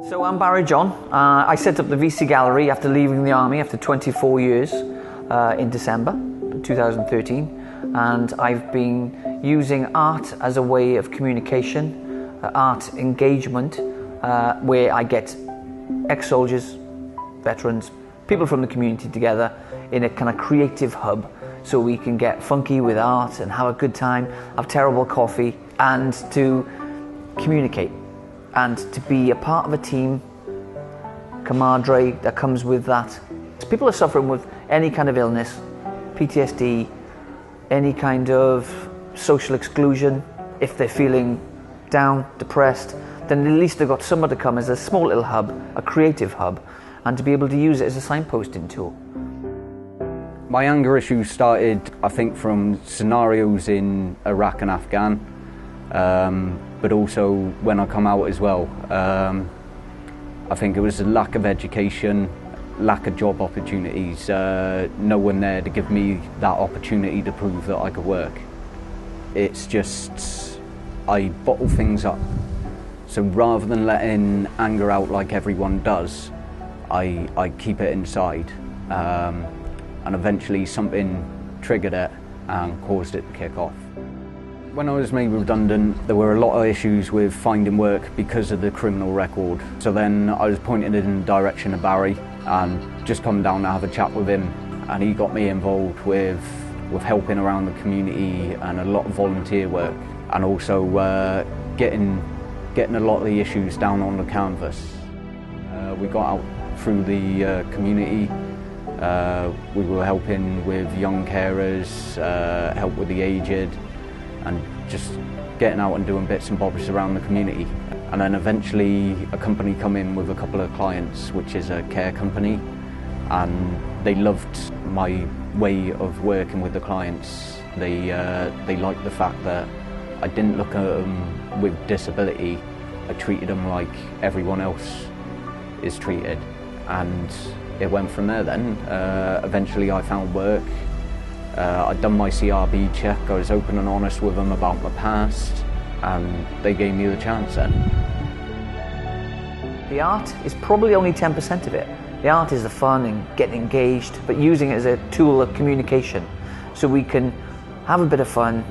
So I'm Barry John. I set up the VC Gallery after leaving the army after 24 years in December 2013, and I've been using art as a way of communication, art engagement, where I get ex-soldiers, veterans, people from the community together in a kind of creative hub so we can get funky with art and have a good time, have terrible coffee, and to communicate and to be a part of a team, camaraderie that comes with that. People are suffering with any kind of illness, PTSD, any kind of social exclusion. If they're feeling down, depressed, then at least they've got somewhere to come as a small little hub, a creative hub, and to be able to use it as a signposting tool. My anger issues started, I think, from scenarios in Iraq and Afghan, but also when I come out as well. I think it was a lack of education, lack of job opportunities, no one there to give me that opportunity to prove that I could work. It's just, I bottle things up. So rather than letting anger out like everyone does, I keep it inside. And eventually something triggered it and caused it to kick off. When I was made redundant, there were a lot of issues with finding work because of the criminal record. So then I was pointed in the direction of Barry and just come down to have a chat with him, and he got me involved with helping around the community and a lot of volunteer work, and also getting a lot of the issues down on the canvas. We got out through the community. We were helping with young carers, help with the aged, and just getting out and doing bits and bobs around the community. And then eventually a company come in with a couple of clients, which is a care company, and they loved my way of working with the clients. They liked the fact that I didn't look at them with disability. I treated them like everyone else is treated, and it went from there then. Eventually I found work. I'd done my CRB check, I was open and honest with them about my past, and they gave me the chance then. The art is probably only 10% of it. The art is the fun and getting engaged, but using it as a tool of communication. So we can have a bit of fun,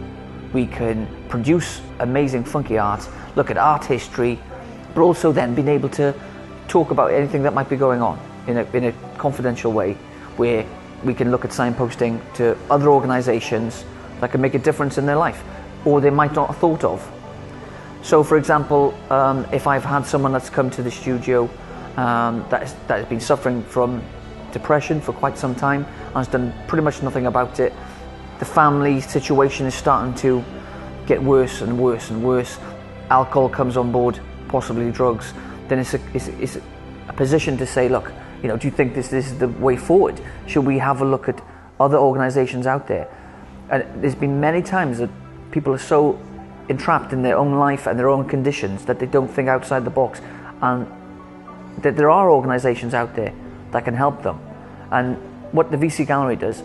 we can produce amazing funky art, look at art history, but also then being able to talk about anything that might be going on in a confidential way, where we can look at signposting to other organisations that can make a difference in their life, or they might not have thought of. So for example, if I've had someone that's come to the studio that has been suffering from depression for quite some time and has done pretty much nothing about it, the family situation is starting to get worse and worse and worse, alcohol comes on board, possibly drugs, then it's a position to say, look, you know, do you think this is the way forward? Should we have a look at other organisations out there? And there's been many times that people are so entrapped in their own life and their own conditions that they don't think outside the box, and that there are organisations out there that can help them. And what the VC Gallery does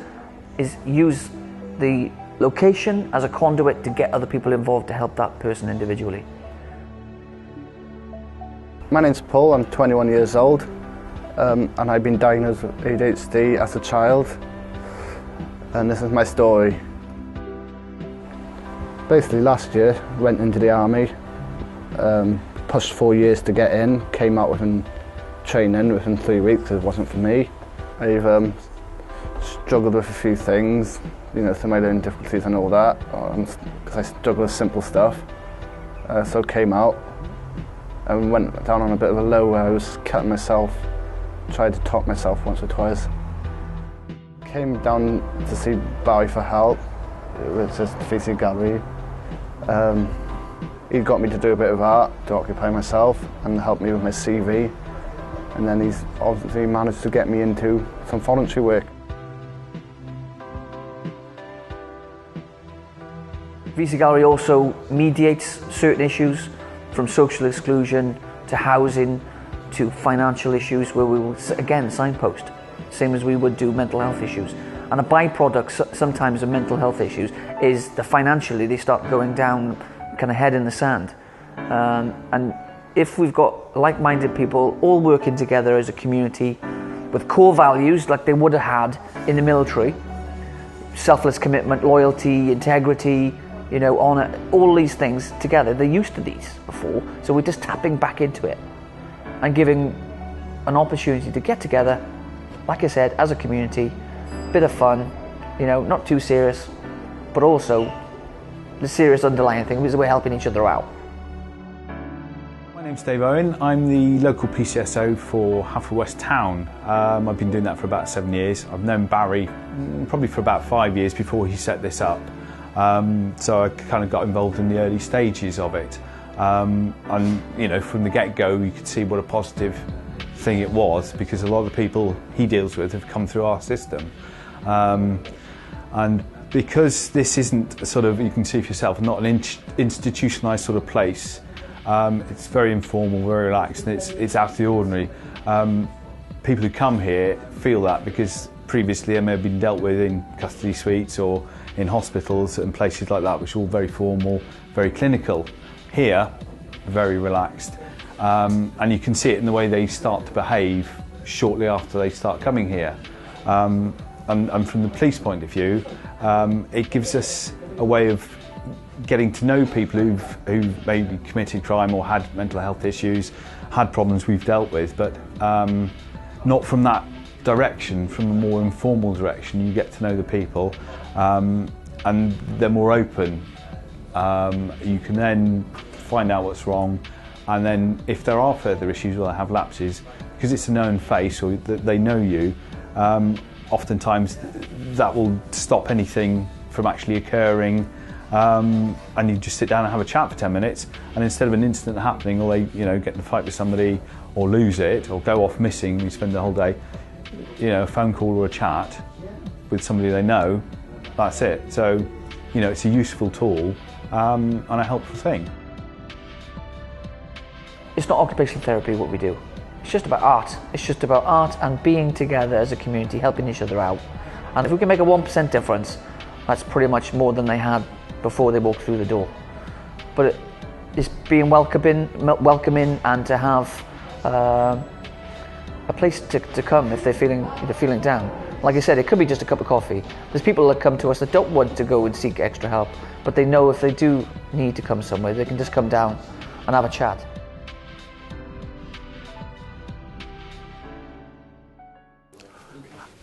is use the location as a conduit to get other people involved to help that person individually. My name's Paul, I'm 21 years old. And I've been diagnosed with ADHD as a child, and this is my story. Basically last year went into the army, pushed 4 years to get in, came out within training within 3 weeks because it wasn't for me. I've struggled with a few things, you know, through my learning difficulties and all that, because I struggle with simple stuff. So came out and went down on a bit of a low where I was cutting myself. Tried to top myself once or twice. Came down to see Barry for help, which is the VC Gallery. He got me to do a bit of art to occupy myself and help me with my CV. And then he's obviously managed to get me into some voluntary work. VC Gallery also mediates certain issues, from social exclusion to housing, to financial issues, where we will again signpost, same as we would do mental health issues. And a byproduct sometimes of mental health issues is that financially they start going down, kind of head in the sand. And if we've got like-minded people all working together as a community with core values like they would have had in the military, selfless commitment, loyalty, integrity, you know, honour, all these things together, they're used to these before, so we're just tapping back into it and giving an opportunity to get together, like I said, as a community, bit of fun, you know, not too serious, but also the serious underlying thing is we're helping each other out. My name's Dave Owen. I'm the local PCSO for Haverfordwest Town. I've been doing that for about 7 years. I've known Barry probably for about 5 years before he set this up. So I kind of got involved in the early stages of it. And you know, from the get-go you could see what a positive thing it was, because a lot of the people he deals with have come through our system. And because this isn't a sort of, you can see for yourself, not an institutionalised sort of place, it's very informal, very relaxed, and it's out of the ordinary. People who come here feel that because previously they may have been dealt with in custody suites or in hospitals and places like that, which are all very formal, very clinical. Here, very relaxed. And you can see it in the way they start to behave shortly after they start coming here. And from the police point of view, it gives us a way of getting to know people who've maybe committed crime or had mental health issues, had problems we've dealt with, but not from that direction, from a more informal direction. You get to know the people, and they're more open. You can then find out what's wrong, and then if there are further issues or they have lapses, because it's a known face or that they know you, oftentimes that will stop anything from actually occurring, and you just sit down and have a chat for 10 minutes, and instead of an incident happening, or they, you know, get in a fight with somebody or lose it or go off missing, you spend the whole day, you know, a phone call or a chat with somebody they know, that's it. So, you know, it's a useful tool and a helpful thing. It's not occupational therapy what we do. It's just about art. It's just about art and being together as a community, helping each other out. And if we can make a 1% difference, that's pretty much more than they had before they walked through the door. But it's being welcoming and to have a place to come if they're feeling down. Like I said, it could be just a cup of coffee. There's people that come to us that don't want to go and seek extra help, but they know if they do need to come somewhere, they can just come down and have a chat.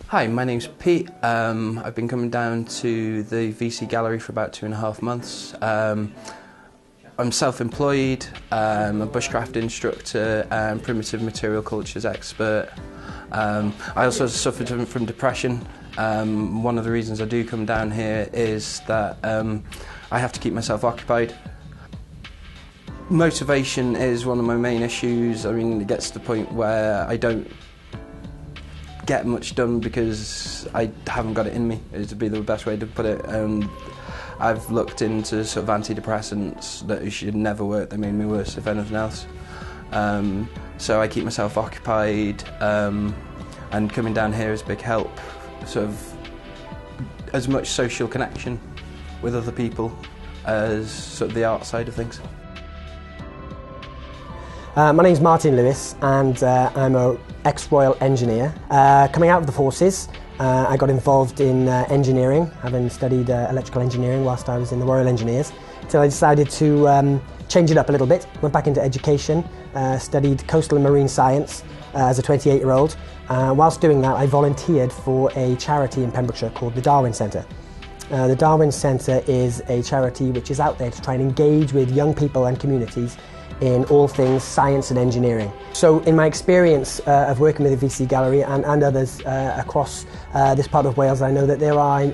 Hi, my name's Pete. I've been coming down to the VC Gallery for about 2.5 months. I'm self-employed, I'm a bushcraft instructor and primitive material cultures expert. I also suffered from depression. One of the reasons I do come down here is that I have to keep myself occupied. Motivation is one of my main issues. I mean, it gets to the point where I don't get much done because I haven't got it in me, is to be the best way to put it. I've looked into sort of antidepressants that should never work. They made me worse, if anything else. So I keep myself occupied, and coming down here is a big help. Sort of as much social connection with other people as sort of the art side of things. My name's Martin Lewis, and I'm an ex-Royal Engineer. Coming out of the forces, I got involved in engineering, having studied electrical engineering whilst I was in the Royal Engineers, until I decided to change it up a little bit. Went back into education, studied coastal and marine science as a 28-year-old. Whilst doing that, I volunteered for a charity in Pembrokeshire called the Darwin Centre. The Darwin Centre is a charity which is out there to try and engage with young people and communities in all things science and engineering. So in my experience of working with the VC Gallery and others across this part of Wales, I know that there are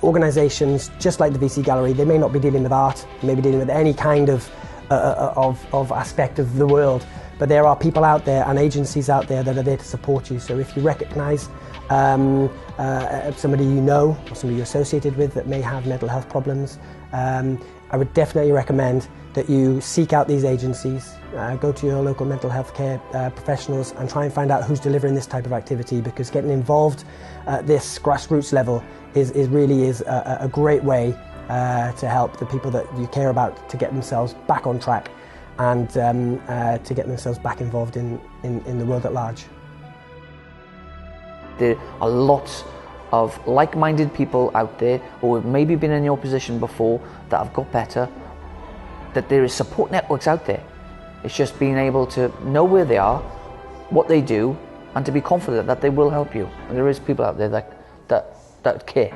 organisations just like the VC Gallery. They may not be dealing with art, they may be dealing with any kind of aspect of the world, but there are people out there and agencies out there that are there to support you. So if you recognise somebody you know or somebody you're associated with that may have mental health problems, I would definitely recommend that you seek out these agencies, go to your local mental health care professionals and try and find out who's delivering this type of activity, because getting involved at this grassroots level is really a great way to help the people that you care about to get themselves back on track and to get themselves back involved in the world at large. There are lots of like-minded people out there who have maybe been in your position before that have got better, that there is support networks out there. It's just being able to know where they are, what they do, and to be confident that they will help you. And there is people out there that care.